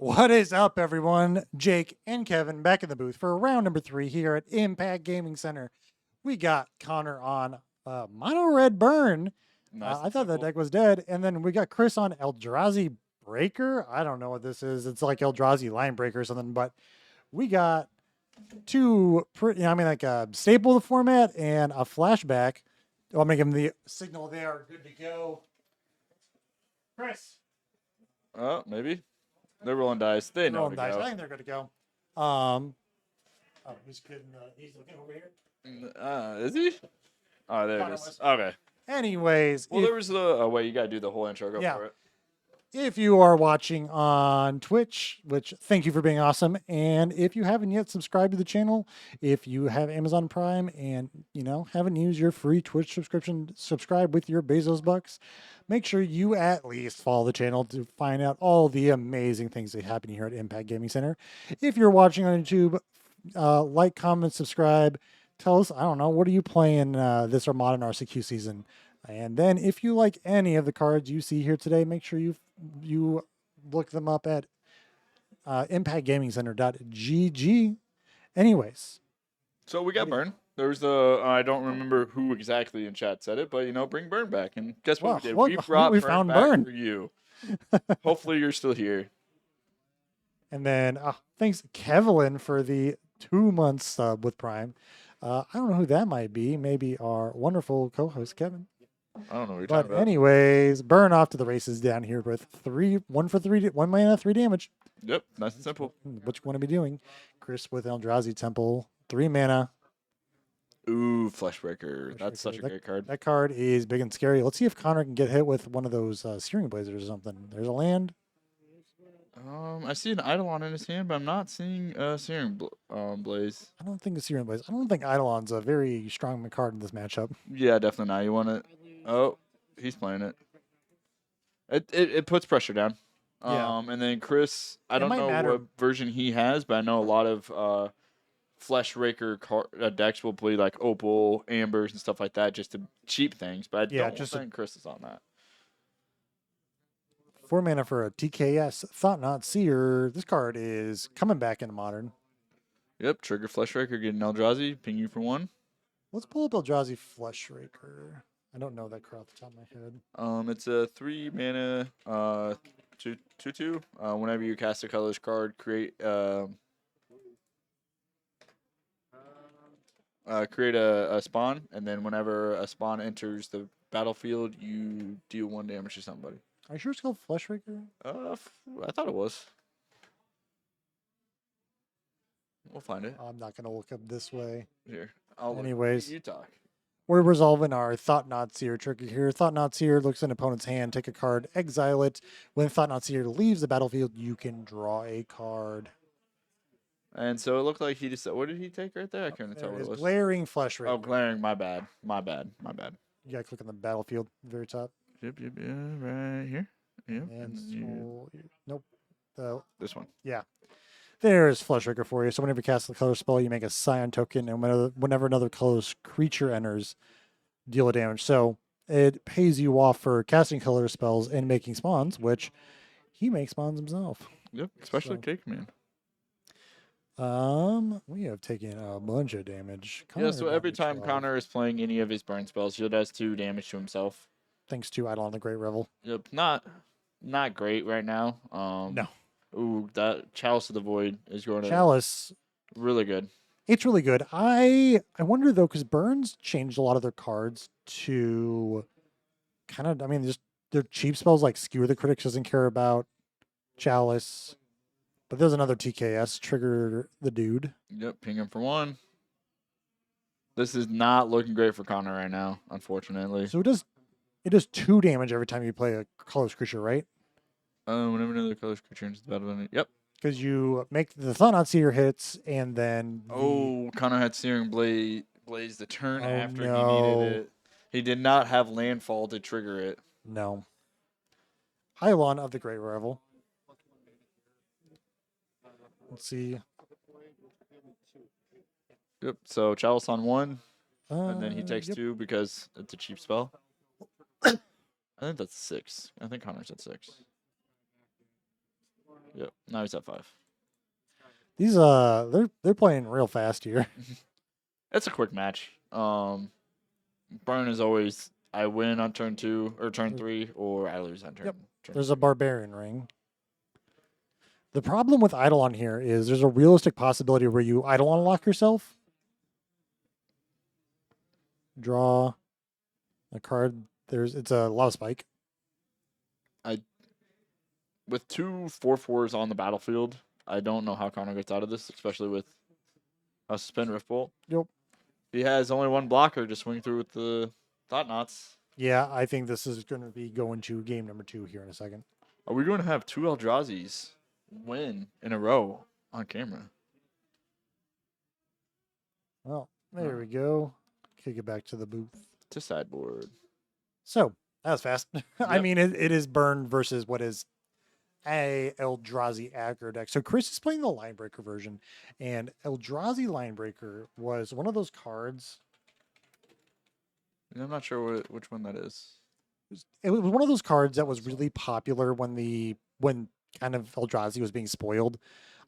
What is up, everyone? Jake and Kevin back in the booth for round number 3 here at Impact Gaming Center. We got Connor on Mono Red Burn. Nice. I thought that deck was dead. And then we got Chris on Eldrazi Breaker. I don't know what this is. It's like Eldrazi Line Breaker or something, but we got two, like a staple of the format and a flashback. Oh, I'm going to give them the signal they are good to go. Chris. Oh, maybe. They're rolling dice. They know to I go. think they're good to go. Who's kidding? He's looking over here. Is he? Oh, there it is. Okay. Anyways. Well, there was the... Oh, wait, you got to do the whole intro. Go for it. If you are watching on Twitch, which thank you for being awesome. And if you haven't yet subscribed to the channel, if you have Amazon Prime and, haven't used your free Twitch subscription, subscribe with your Bezos bucks, make sure you at least follow the channel to find out all the amazing things that happen here at Impact Gaming Center. If you're watching on YouTube, like, comment, subscribe. Tell us, I don't know, what are you playing this or Modern RCQ season? And then if you like any of the cards you see here today, make sure you look them up at impactgamingcenter.gg. Anyways. So we got Burn. There was the, I don't remember who exactly in chat said it, but, bring Burn back. And guess what we did? We brought Burn back for you. Hopefully you're still here. And then thanks, Kevlin, for the 2-month sub with Prime. I don't know who that might be. Maybe our wonderful co-host, Kevin. I don't know what you're talking about. Anyways, Burn off to the races down here with 1 mana, 3 damage. Yep, nice and simple. What you want to be doing. Chris with Eldrazi Temple, 3 mana. Ooh, Fleshbreaker. That's such a great card. That card is big and scary. Let's see if Connor can get hit with one of those Searing Blazers or something. There's a land. I see an Eidolon in his hand, but I'm not seeing Searing Blaze. I don't think it's Searing Blaze. I don't think Eidolon's a very strong card in this matchup. Yeah, definitely not. You want it? Oh, he's playing it. It puts pressure down. Yeah. And then Chris, I don't know what version he has, but I know a lot of Fleshraker decks will play like Opal, Ambers, and stuff like that just to cheap things. But I don't think Chris is on that. 4 mana for a TKS Thought Not Seer. This card is coming back into Modern. Yep, trigger Fleshraker, get an Eldrazi, ping you for 1. Let's pull up Eldrazi Fleshraker. I don't know that card off the top of my head. It's a 3 mana, 2/2. Whenever you cast a colorless card, create a spawn, and then whenever a spawn enters the battlefield, you deal 1 damage to somebody. Are you sure it's called Fleshraker? I thought it was. We'll find it. I'm not going to look up this way. Here. Anyways. You talk. We're resolving our Thought Not Seer trigger here. Thought Not Seer looks at an opponent's hand, take a card, exile it. When Thought Not Seer leaves the battlefield, you can draw a card. And so it looked like he just... What did he take right there? I couldn't tell what it was. Glaring Fleshraker. Oh, Glaring. My bad. You got to click on the battlefield at the very top. Yep, right here. Yep. And nope. This one. Yeah. There's Fleshraker for you. So whenever you cast a color spell, you make a Scion token, and whenever another colorless creature enters, deal a damage. So it pays you off for casting color spells and making spawns, which he makes spawns himself. Yep, especially Cake Man. We have taken a bunch of damage. Yeah, so every time Connor is playing any of his burn spells, he does 2 damage to himself. Thanks to Eidolon the Great Revel. Yep, not great right now. No. Ooh, that Chalice of the Void is going to... Chalice. Really good. It's really good. I wonder, though, because Burns changed a lot of their cards to kind of, just their cheap spells like Skewer the Critics doesn't care about Chalice. But there's another TKS, Trigger the Dude. Yep, ping him for 1. This is not looking great for Connor right now, unfortunately. So it does 2 damage every time you play a colorless creature, right? Whenever another colorless creature enters the battlefield. Yep. Because you make the Thought Not Seer hits, and then... Connor had Searing Blaze the turn after he needed it. He did not have landfall to trigger it. No. Eidolon of the Great Revel. Let's see. Yep, so Chalice on 1, and then he takes 2 because it's a cheap spell. I think that's 6. I think Connor's at 6. Yep. Now he's at 5. These they're playing real fast here. It's a quick match. Burn is always I win on turn 2 or turn 3, or I lose on turn. Yep. turn There's 3. a barbarian ring. The problem with Eidolon here is there's a realistic possibility where you Eidolon lock yourself. Draw a card. It's a lava spike. With 2 4/4s on the battlefield, I don't know how Connor gets out of this, especially with a Suspend Rift Bolt. Yep. He has only one blocker to swing through with the Thought Knots. Yeah, I think this is going to be going to game number 2 here in a second. Are we going to have 2 Eldrazi's win in a row on camera? Well, there we go. Kick it back to the booth. To sideboard. So, that was fast. Yep. I mean, it is Burn versus what is a Eldrazi aggro deck. So Chris is playing the Linebreaker version, and Eldrazi Linebreaker was one of those cards. I'm not sure which one that is. It was one of those cards that was really popular when kind of Eldrazi was being spoiled.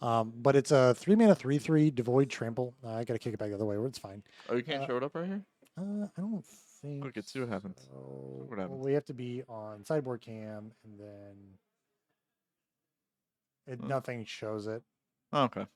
But it's a 3-mana 3/3 Devoid Trample. I gotta kick it back the other way. It's fine. Oh, you can't show it up right here? I don't think. Look, let's see what happens. So. What happens? Well, we have to be on sideboard cam, and then nothing shows it. Oh, okay.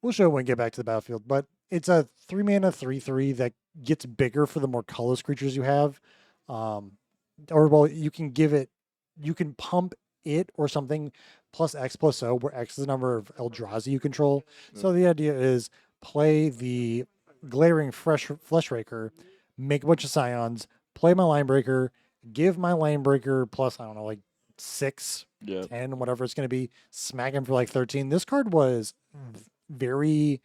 We'll show it when we get back to the battlefield. But it's a 3-mana 3/3 that gets bigger for the more colorless creatures you have. You can pump it or something plus X plus O, where X is the number of Eldrazi you control. So the idea is play the Glaring Fleshraker, make a bunch of Scions, play my Linebreaker, give my Linebreaker plus, I don't know, like 6, 10, whatever it's going to be, smack him for like 13. This card was very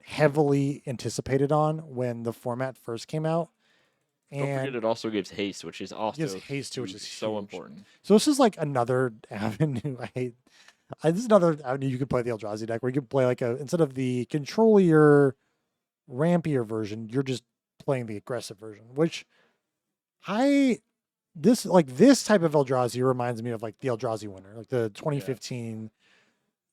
heavily anticipated on when the format first came out. And don't forget, it also gives haste, which is also haste too, which is so huge. important. So this is like another avenue. This is another avenue you could play the Eldrazi deck, where you could play like instead of the controlier, rampier version, you're just playing the aggressive version. Which this type of Eldrazi reminds me of like the Eldrazi winner, like the 2015.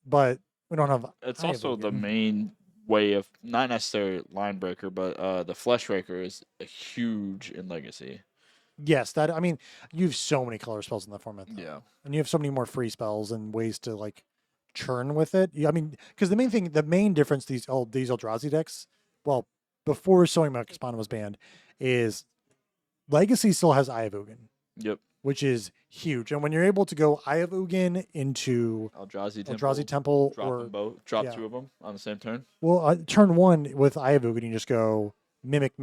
But we don't have. It's also the main way of not necessarily Linebreaker, but the Fleshraker is huge in Legacy. Yes, you have so many color spells in that format. Though. Yeah, and you have so many more free spells and ways to like churn with it. Because the main difference these Eldrazi decks, well, before Sowing Spawn was banned, is Legacy still has Eye of Ugin. Yep. Which is huge, and when you're able to go Eye of Ugin into Eldrazi Temple, drop 2 of them on the same turn. Well, turn 1 with Eye of Ugin, you just go mimic,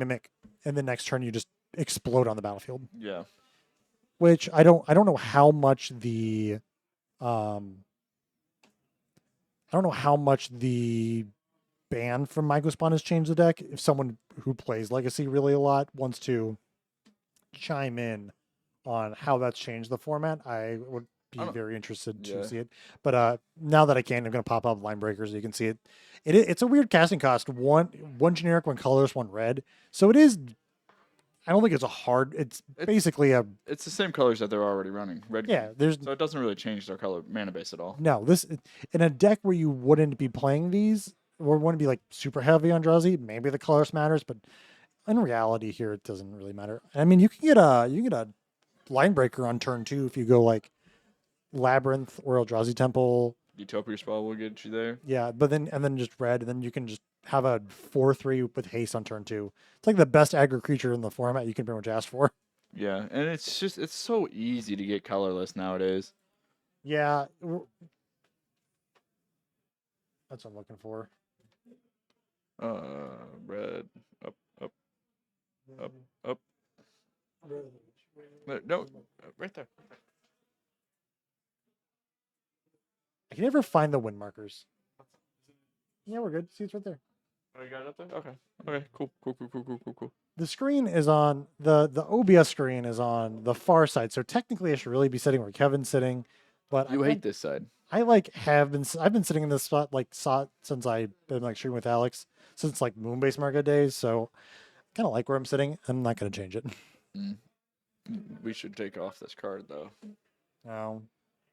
and the next turn you just explode on the battlefield. Yeah. Which I don't know how much the ban from Spawn has changed the deck. If someone who plays Legacy really a lot wants to chime in on how that's changed the format, I would be very interested to see it. But now that I can, I'm going to pop up Linebreaker so you can see it. It's a weird casting cost. One generic, one colorless, one red. So it is. I don't think it's It's basically It's the same colors that they're already running. Red. Yeah. So it doesn't really change their color mana base at all. No, this in a deck where you wouldn't be playing these or wouldn't be like super heavy on Eldrazi. Maybe the colors matters, but in reality here it doesn't really matter. I mean, you can get a Linebreaker on turn 2 if you go like Labyrinth or Eldrazi Temple. Utopia spell will get you there. Yeah, but then just red, and then you can just have a 4/3 with haste on turn 2. It's like the best aggro creature in the format you can pretty much ask for. Yeah, and it's so easy to get colorless nowadays. Yeah, that's what I'm looking for. Red, up. No, right there. I can never find the wind markers. Yeah, we're good. See, it's right there. Oh, you got it up there? Okay, cool. The screen is on, the OBS screen is on the far side, so technically I should really be sitting where Kevin's sitting, but you hate this side. I've been sitting in this spot since I've been like shooting with Alex, since like Moonbase Market days, so I kind of like where I'm sitting. I'm not going to change it. We should take off this card, though. No.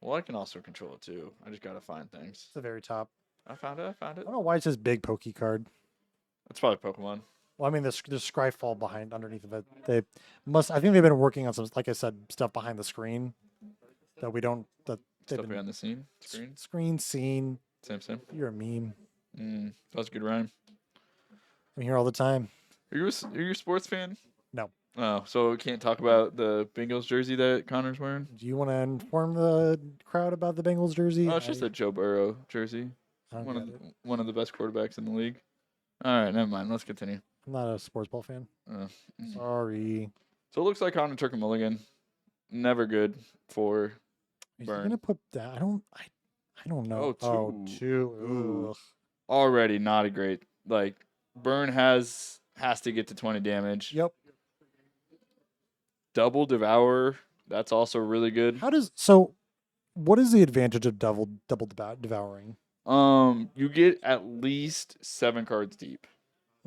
Well, I can also control it too. I just gotta find things. It's the very top. I found it. I don't know why it says big pokey card. That's probably Pokemon. Well, I mean, there's Scryfall behind underneath of it. They must. I think they've been working on some, like I said, stuff behind the screen that we don't. That Stuff behind the screen. Screen scene. Same. You're a meme. That was a good rhyme. I'm here all the time. Are you a sports fan? No. Oh, so we can't talk about the Bengals jersey that Connor's wearing? Do you want to inform the crowd about the Bengals jersey? Oh, it's just a Joe Burrow jersey. One of the best quarterbacks in the league. All right, never mind. Let's continue. I'm not a sports ball fan. Sorry. So it looks like Connor took a mulligan. Never good for Burn. Gonna put that? I don't know. Two. Already not a great. Like Burn has to get to 20 damage. Yep. Double Devour. That's also really good. What is the advantage of double devouring? You get at least 7 cards deep.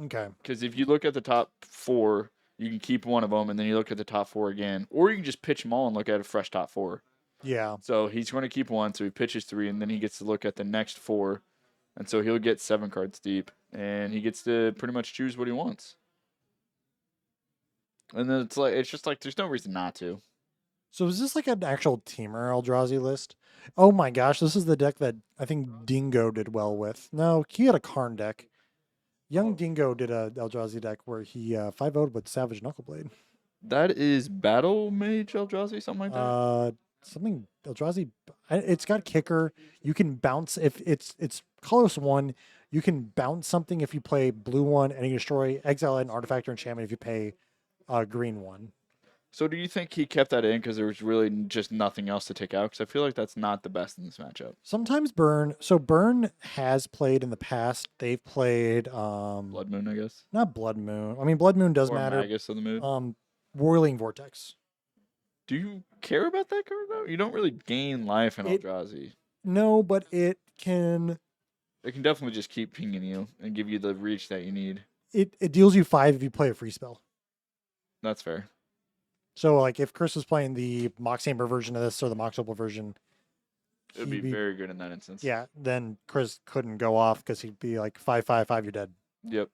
Okay. Because if you look at the top 4, you can keep one of them, and then you look at the top 4 again, or you can just pitch them all and look at a fresh top 4. Yeah. So he's going to keep 1, so he pitches 3, and then he gets to look at the next 4, and so he'll get 7 cards deep, and he gets to pretty much choose what he wants. And then it's just like there's no reason not to. So is this like an actual teamer Eldrazi list? Oh my gosh, this is the deck that I think Dingo did well with. No, he had a Karn deck. Young Dingo did a Eldrazi deck where he 5-0'd with Savage Knuckleblade. That is Battle Mage Eldrazi, something like that? Something Eldrazi. It's got kicker. You can bounce if it's colorless 1. You can bounce something if you play blue 1, and you can destroy exile an artifact or enchantment if you pay green 1. So do you think he kept that in because there was really just nothing else to take out? Because I feel like that's not the best in this matchup. Sometimes Burn. So Burn has played in the past. They've played Blood Moon, I guess. Not Blood Moon. I mean, Blood Moon does matter. Magus of the Moon. Whirling Vortex. Do you care about that card though? You don't really gain life in Eldrazi. No, but it can. It can definitely just keep pinging you and give you the reach that you need. It deals you 5 if you play a free spell. That's fair. So, like, if Chris was playing the Mox Chamber version of this or the Mox Opal version, it would be very good in that instance. Yeah, then Chris couldn't go off because he'd be like 5/5/5, you're dead. Yep.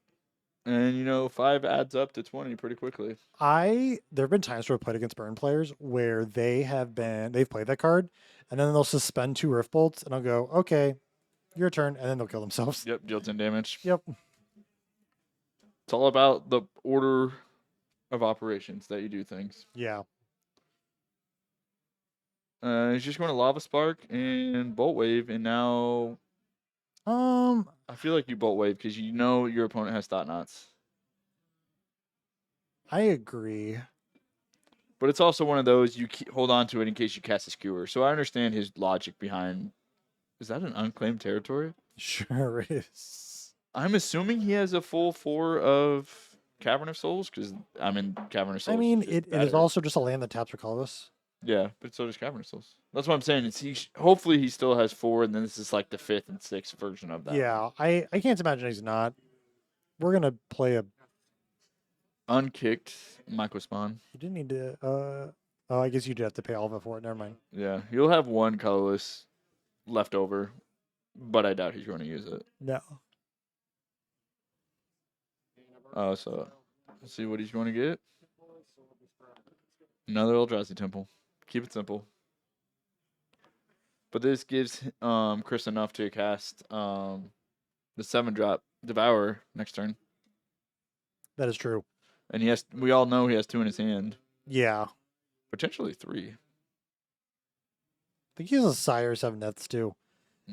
And 5 adds up to 20 pretty quickly. There have been times where I've played against Burn players where they've played that card, and then they'll suspend 2 Rift Bolts, and I'll go, okay, your turn, and then they'll kill themselves. Yep, deal 10 damage. Yep. It's all about the order of operations that you do things. Yeah. He's just going to Lava Spark and Bolt Wave, and now I feel like you Bolt Wave because you know your opponent has Thought Knots. I agree. But it's also one of those you hold on to it in case you cast a Skewer. So I understand his logic behind. Is that an unclaimed territory? Sure is. I'm assuming he has a full 4 of Cavern of Souls because I'm in Cavern of Souls. I mean, it is also just a land that taps for colorless. Yeah, but so does Cavern of Souls. That's what I'm saying. Hopefully he still has 4, and then this is like the 5th and 6th version of that. Yeah, I can't imagine he's not. We're gonna play a unkicked Micro Spawn. You didn't need to. I guess you did have to pay all of it for it. Never mind. Yeah, you'll have 1 colorless left over, but I doubt he's going to use it. No. Oh, so let's see what he's going to get. Another Eldrazi Temple. Keep it simple. But this gives Chris enough to cast the 7-drop Devour next turn. That is true. And we all know he has 2 in his hand. Yeah. Potentially 3. I think he has a Sire 7 deaths too.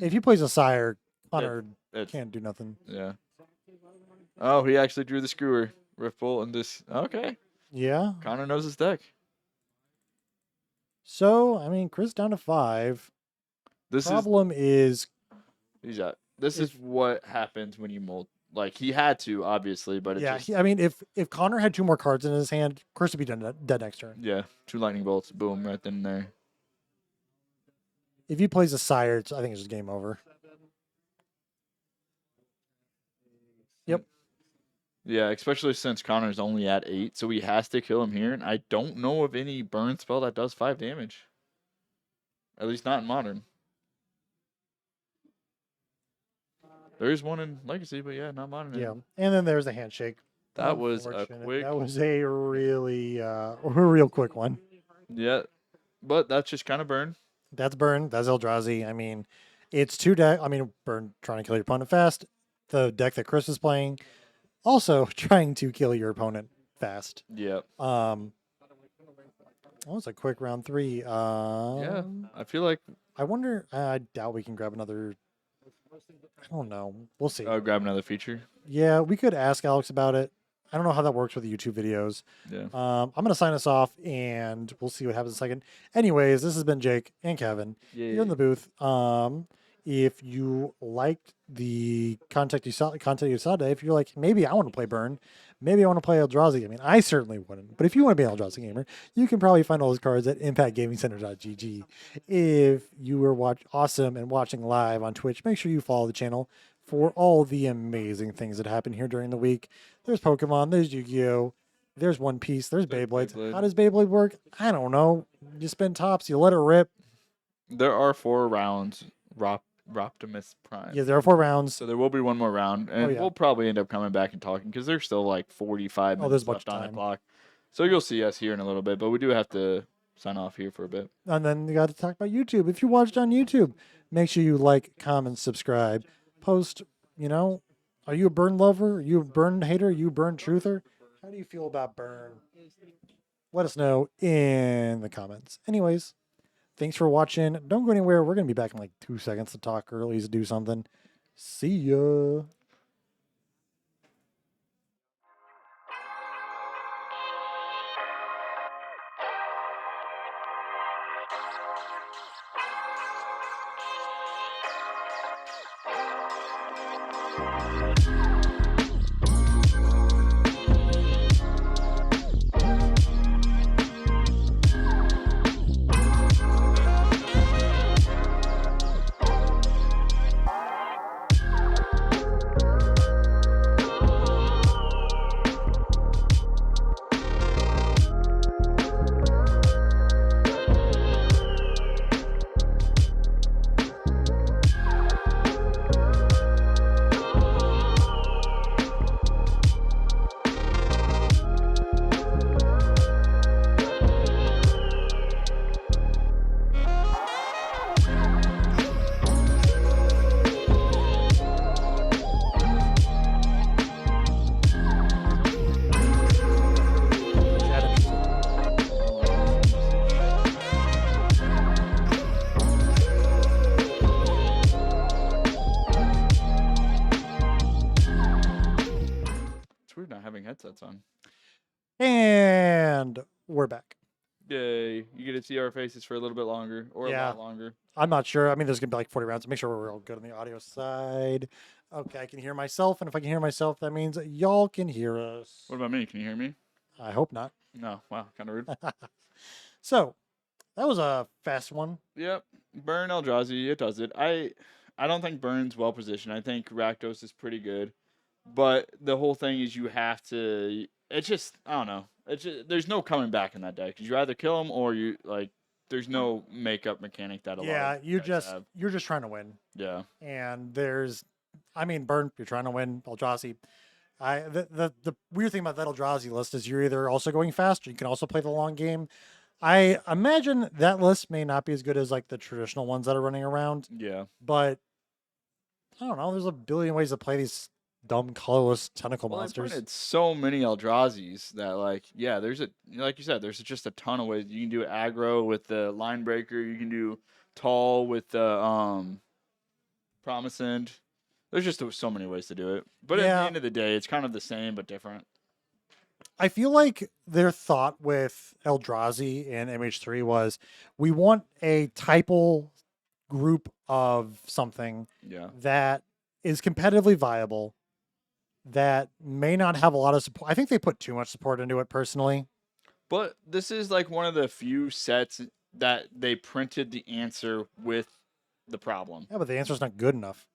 If he plays a Sire, Connor can't do nothing. Yeah. Oh, he actually drew the Skewer. Rift Bolt and this. Okay. Yeah. Connor knows his deck. So, I mean, Chris down to 5. This is what happens when you mold. Like, he had to, obviously, but I mean, if Connor had 2 more cards in his hand, Chris would be dead next turn. Yeah, 2 lightning bolts, boom, right then and there. If he plays a Sire, I think it's just game over. Yep. Yeah, especially since Connor's only at 8, so he has to kill him here, and I don't know of any burn spell that does 5 damage. At least not in Modern. There is one in Legacy, but yeah, not Modern. Yeah, and then there's the handshake. That was a quick. That was a really a real quick one. Yeah, but that's just kind of burn. That's burn. That's Eldrazi. I mean, it's two deck. I mean, burn trying to kill your opponent fast. The deck that Chris is playing, also trying to kill your opponent fast. Yeah. That was a quick round 3. Yeah, I feel like. I wonder. I doubt we can grab another. I don't know. We'll see. Grab another feature. Yeah, we could ask Alex about it. I don't know how that works with the YouTube videos. Yeah. I'm going to sign us off, and we'll see what happens in a second. Anyways, this has been Jake and Kevin here in the booth. If you liked the content you saw today, if you're like, maybe I want to play Burn, maybe I want to play Eldrazi. I mean, I certainly wouldn't. But if you want to be an Eldrazi gamer, you can probably find all those cards at impactgamingcenter.gg. If you were awesome and watching live on Twitch, make sure you follow the channel for all the amazing things that happen here during the week. There's Pokemon, there's Yu-Gi-Oh!, there's One Piece, there's Beyblades. Beyblade. How does Beyblade work? I don't know. You spin tops, you let it rip. There are 4 rounds. Optimus Prime. Yeah, there are 4 rounds. So there will be one more round, and we'll probably end up coming back and talking because there's still like 45 minutes left on the clock. So you'll see us here in a little bit, but we do have to sign off here for a bit. And then you got to talk about YouTube. If you watched on YouTube, make sure you like, comment, subscribe, post. Are you a Burn lover? Are you a Burn hater? Are you a Burn truther? How do you feel about Burn? Let us know in the comments. Anyways. Thanks for watching. Don't go anywhere. We're going to be back in like 2 seconds to talk or at least do something. See ya. headsets on. And we're back. Yay. You get to see our faces for a little bit longer or a lot longer. I'm not sure. I mean, there's going to be like 40 rounds. Make sure we're all good on the audio side. Okay, I can hear myself. And if I can hear myself, that means y'all can hear us. What about me? Can you hear me? I hope not. No. Wow. Kind of rude. So, that was a fast one. Yep. Burn Eldrazi. It does it. I don't think Burn's well positioned. I think Rakdos is pretty good. But the whole thing is you have to... It's just... I don't know. It's just, there's no coming back in that deck. Because you either kill him or you... like. There's no makeup mechanic that allows. Yeah, you're just trying to win. Yeah. And there's... I mean, Burn, you're trying to win. Eldrazi. The weird thing about that Eldrazi list is you're either also going fast or you can also play the long game. I imagine that list may not be as good as like the traditional ones that are running around. Yeah. But I don't know. There's a billion ways to play these dumb colorless tentacle monsters. It's so many Eldrazi's that like, yeah, there's like you said, there's just a ton of ways. You can do aggro with the line breaker. You can do tall with the promise end. There's just so many ways to do it. But at the end of the day, it's kind of the same but different. I feel like their thought with Eldrazi and MH3 was we want a typal group of something that is competitively viable, that may not have a lot of support. I think they put too much support into it personally. But this is like one of the few sets that they printed the answer with the problem. Yeah, but the answer's not good enough.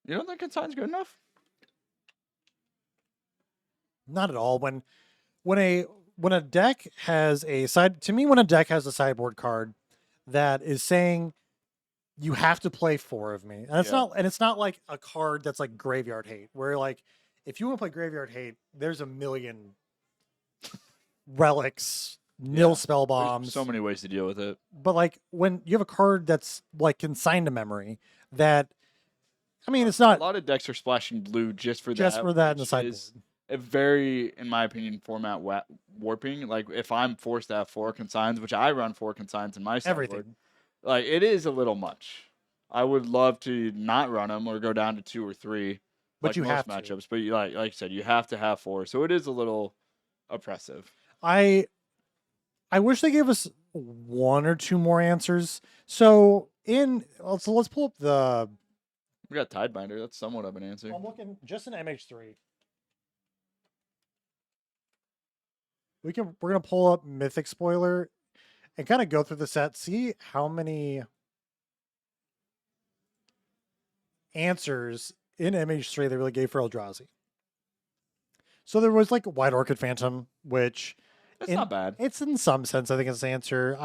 You don't think Consign's good enough? Not at all. When a deck has a side, to me, when a deck has a sideboard card that is saying you have to play 4 of me. And Yeah. it's not like a card that's like Graveyard Hate, where like if you want to play Graveyard Hate, there's a million relics, nil Yeah. spell There's bombs. so many ways to deal with it. But like when you have a card that's like consigned to memory, that I mean, it's A not lot of decks are splashing blue just for just that. for that in the which sideboard. is a very, in my opinion, format warping. Like if I'm forced to have 4 consigns, which I run 4 consigns in my sideboard, Everything. like it is a little much. I would love to not run them or go down to 2 or 3, But like you most have to. matchups. But like you said, you have to have 4, so it is a little oppressive. I wish they gave us 1 or 2 more answers. So let's pull up the. We got Tidebinder. That's somewhat of an answer. I'm looking just in MH3. We're gonna pull up Mythic Spoiler and kind of go through the set, see how many answers in MH3 they really gave for Eldrazi. So there was like White Orchid Phantom, which It's not bad. It's in some sense, I think it's an answer.